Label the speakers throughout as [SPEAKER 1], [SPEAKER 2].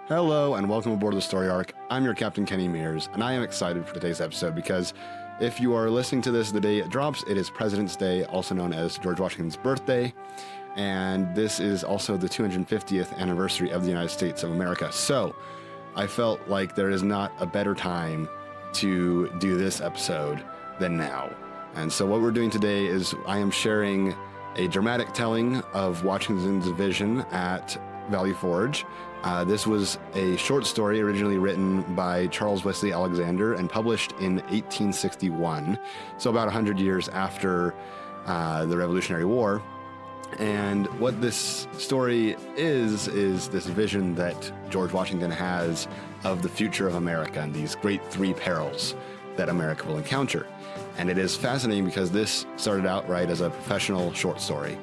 [SPEAKER 1] Hello and welcome aboard the Story Ark. I'm your Captain Kenny Mears, and I am excited for today's episode because if you are listening to this the day it drops, it is President's Day, also known as George Washington's birthday, and this is also the 250th anniversary of the United States of America. So I felt like there is not a better time to do this episode than now. And so what we're doing today is I am sharing a dramatic telling of Washington's vision at Valley Forge. This was a short story originally written by Charles Wesley Alexander and published in 1861, so about 100 years after the Revolutionary War. And what this story is this vision that George Washington has of the future of America and these great three perils that America will encounter. And it is fascinating because this started out right as a professional short story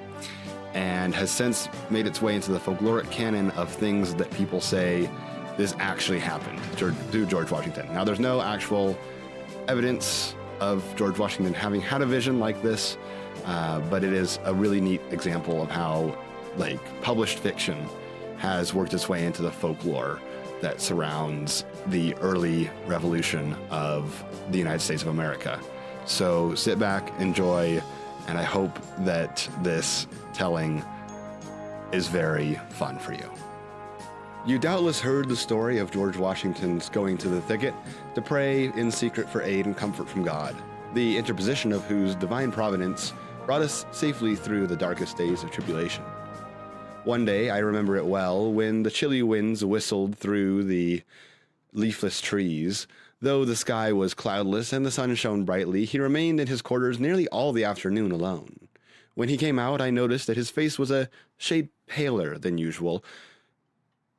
[SPEAKER 1] and has since made its way into the folkloric canon of things that people say this actually happened to George Washington. Now, there's no actual evidence of George Washington having had a vision like this, but it is a really neat example of how, published fiction has worked its way into the folklore that surrounds the early revolution of the United States of America. So sit back, enjoy, and I hope that this telling is very fun for you. You doubtless heard the story of George Washington's going to the thicket to pray in secret for aid and comfort from God, the interposition of whose divine providence brought us safely through the darkest days of tribulation. One day, I remember it well, when the chilly winds whistled through the leafless trees. Though the sky was cloudless and the sun shone brightly, he remained in his quarters nearly all the afternoon alone. When he came out, I noticed that his face was a shade paler than usual.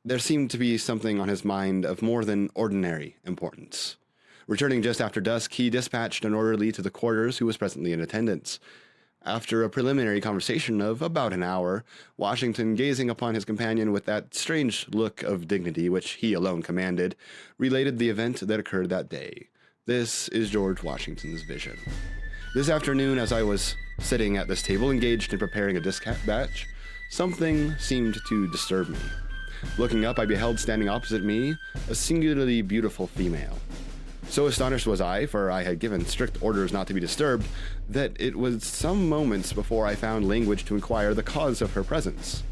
[SPEAKER 1] There seemed to be something on his mind of more than ordinary importance. Returning just after dusk, he dispatched an orderly to the quarters who was presently in attendance. After a preliminary conversation of about an hour, Washington, gazing upon his companion with that strange look of dignity which he alone commanded, related the event that occurred that day. This is George Washington's vision. This afternoon, as I was sitting at this table engaged in preparing a dispatch, something seemed to disturb me. Looking up, I beheld standing opposite me a singularly beautiful female. So astonished was I, for I had given strict orders not to be disturbed, that it was some moments before I found language to inquire the cause of her presence.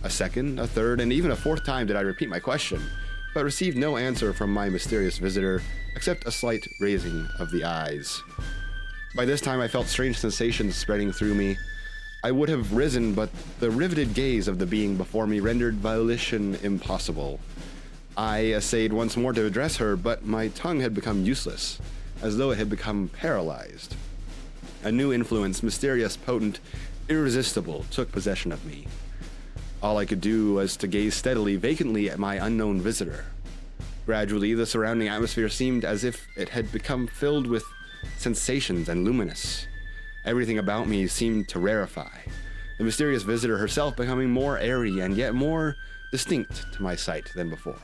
[SPEAKER 1] A second, a third, and even a fourth time did I repeat my question, but received no answer from my mysterious visitor, except a slight raising of the eyes. By this time I felt strange sensations spreading through me. I would have risen, but the riveted gaze of the being before me rendered volition impossible. I essayed once more to address her, but my tongue had become useless, as though it had become paralyzed. A new influence, mysterious, potent, irresistible, took possession of me. All I could do was to gaze steadily, vacantly at my unknown visitor. Gradually, the surrounding atmosphere seemed as if it had become filled with sensations and luminous. Everything about me seemed to rarefy, the mysterious visitor herself becoming more airy and yet more distinct to my sight than before.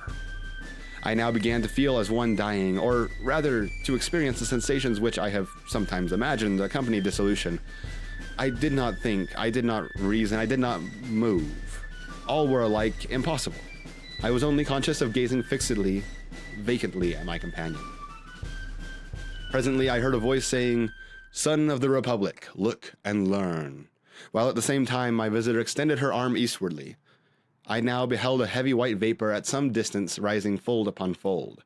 [SPEAKER 1] I now began to feel as one dying, or rather to experience the sensations which I have sometimes imagined accompany dissolution. I did not think, I did not reason, I did not move. All were alike impossible. I was only conscious of gazing fixedly, vacantly at my companion. Presently I heard a voice saying, "Son of the Republic, look and learn," while at the same time my visitor extended her arm eastwardly. I now beheld a heavy white vapor at some distance rising fold upon fold.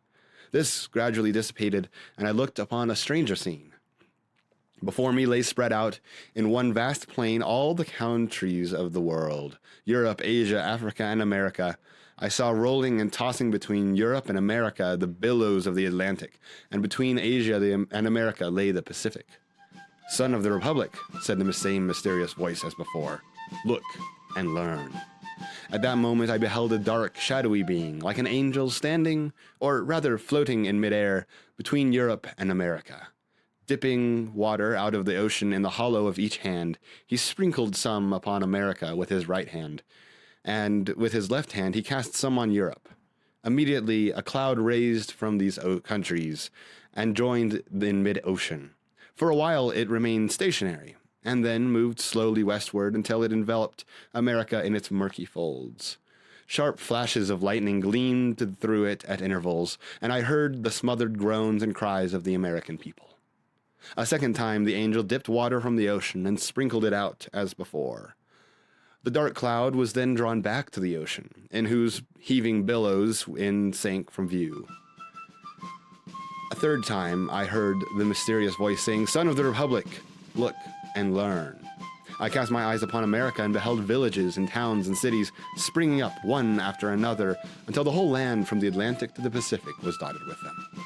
[SPEAKER 1] This gradually dissipated, and I looked upon a stranger scene. Before me lay spread out in one vast plain all the countries of the world, Europe, Asia, Africa, and America. I saw rolling and tossing between Europe and America the billows of the Atlantic, and between Asia and America lay the Pacific. "Son of the Republic," said the same mysterious voice as before, "look and learn." At that moment I beheld a dark, shadowy being, like an angel, standing, or rather floating in midair, between Europe and America. Dipping water out of the ocean in the hollow of each hand, he sprinkled some upon America with his right hand, and with his left hand he cast some on Europe. Immediately a cloud raised from these countries and joined in mid-ocean. For a while it remained stationary, and then moved slowly westward until it enveloped America in its murky folds. Sharp flashes of lightning gleamed through it at intervals, and I heard the smothered groans and cries of the American people. A second time, the angel dipped water from the ocean and sprinkled it out as before. The dark cloud was then drawn back to the ocean, in whose heaving billows wind sank from view. A third time, I heard the mysterious voice saying, "Son of the Republic, look and learn." I cast my eyes upon America and beheld villages and towns and cities springing up one after another until the whole land from the Atlantic to the Pacific was dotted with them.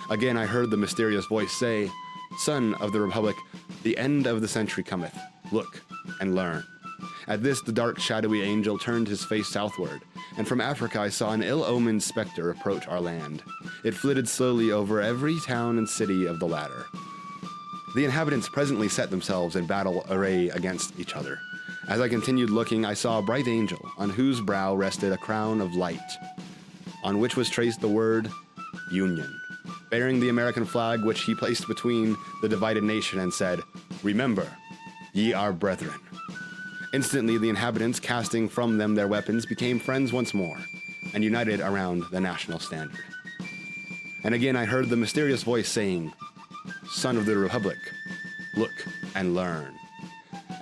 [SPEAKER 1] Again, I heard the mysterious voice say, "Son of the Republic, the end of the century cometh. Look and learn." At this, the dark, shadowy angel turned his face southward, and from Africa I saw an ill-omened specter approach our land. It flitted slowly over every town and city of the latter. The inhabitants presently set themselves in battle array against each other. As I continued looking, I saw a bright angel, on whose brow rested a crown of light, on which was traced the word Union, bearing the American flag, which he placed between the divided nation and said, "Remember, ye are brethren." Instantly, the inhabitants, casting from them their weapons, became friends once more, and united around the national standard. And again I heard the mysterious voice saying, "Son of the Republic, look and learn."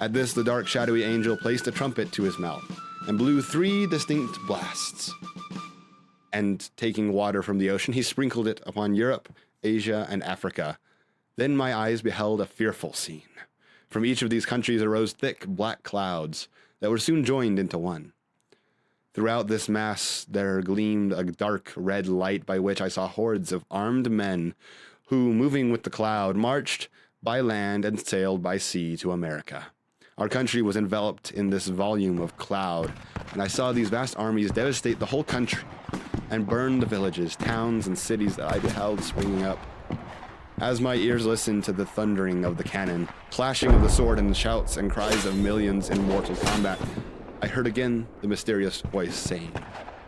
[SPEAKER 1] At this, the dark, shadowy angel placed a trumpet to his mouth, and blew 3 distinct blasts. And taking water from the ocean, he sprinkled it upon Europe, Asia, and Africa. Then my eyes beheld a fearful scene. From each of these countries arose thick black clouds that were soon joined into one. Throughout this mass there gleamed a dark red light by which I saw hordes of armed men who, moving with the cloud, marched by land and sailed by sea to America. Our country was enveloped in this volume of cloud, and I saw these vast armies devastate the whole country and burn the villages, towns, and cities that I beheld springing up. As my ears listened to the thundering of the cannon, clashing of the sword, and the shouts and cries of millions in mortal combat, I heard again the mysterious voice saying,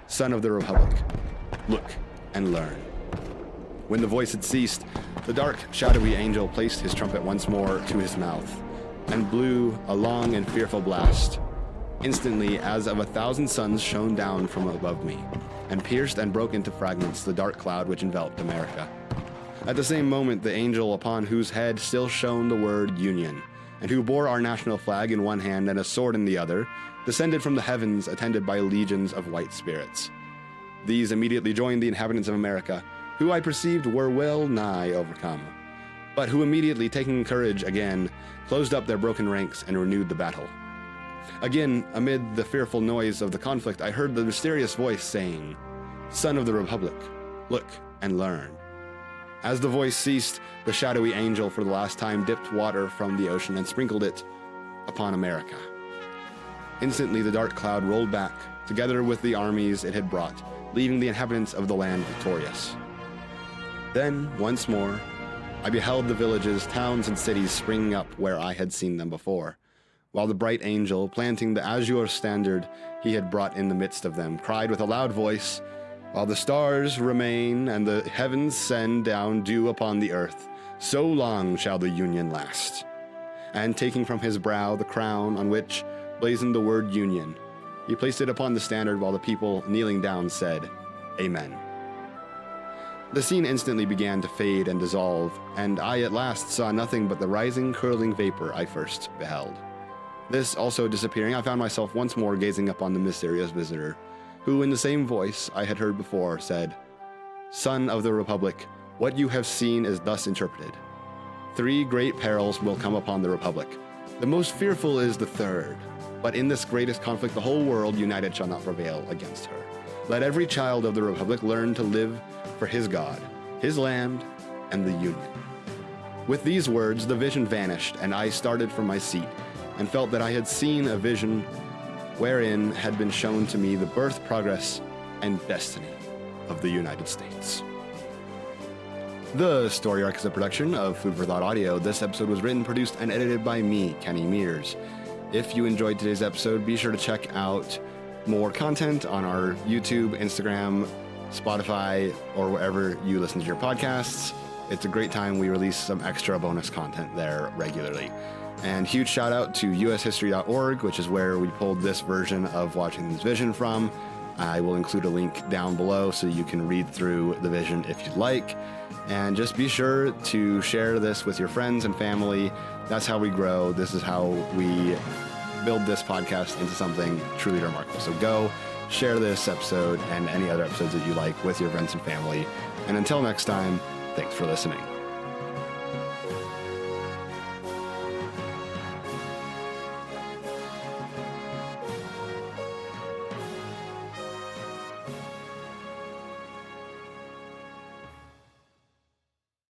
[SPEAKER 1] "Son of the Republic, look and learn." When the voice had ceased, the dark, shadowy angel placed his trumpet once more to his mouth, and blew a long and fearful blast. Instantly, as of 1,000 suns shone down from above me, and pierced and broke into fragments the dark cloud which enveloped America. At the same moment, the angel upon whose head still shone the word Union, and who bore our national flag in one hand and a sword in the other, descended from the heavens attended by legions of white spirits. These immediately joined the inhabitants of America, who I perceived were well nigh overcome, but who immediately, taking courage again, closed up their broken ranks and renewed the battle. Again, amid the fearful noise of the conflict, I heard the mysterious voice saying, "Son of the Republic, look and learn." As the voice ceased, the shadowy angel for the last time dipped water from the ocean and sprinkled it upon America. Instantly, the dark cloud rolled back, together with the armies it had brought, leaving the inhabitants of the land victorious. Then, once more, I beheld the villages, towns, and cities springing up where I had seen them before, while the bright angel, planting the azure standard he had brought in the midst of them, cried with a loud voice, "While the stars remain and the heavens send down dew upon the earth, so long shall the Union last." And taking from his brow the crown on which blazoned the word Union, he placed it upon the standard while the people, kneeling down, said, "Amen." The scene instantly began to fade and dissolve, and I at last saw nothing but the rising, curling vapor I first beheld. This also disappearing, I found myself once more gazing upon the mysterious visitor, who in the same voice I had heard before said, "Son of the Republic, what you have seen is thus interpreted. 3 great perils will come upon the Republic. The most fearful is the third, but in this greatest conflict the whole world united shall not prevail against her. Let every child of the Republic learn to live for his God, his land, and the Union." With these words, the vision vanished, and I started from my seat, and felt that I had seen a vision wherein had been shown to me the birth, progress, and destiny of the United States. The Story Ark is a production of Food for Thought Audio. This episode was written, produced, and edited by me, Kenny Mears. If you enjoyed today's episode, be sure to check out more content on our YouTube, Instagram, Spotify, or wherever you listen to your podcasts. It's a great time. We release some extra bonus content there regularly. And huge shout out to ushistory.org, which is where we pulled this version of Watching This Vision from. I will include a link down below so you can read through the vision if you'd like. And just be sure to share this with your friends and family. That's how we grow. This is how we build this podcast into something truly remarkable. So go share this episode and any other episodes that you like with your friends and family. And until next time, thanks for listening.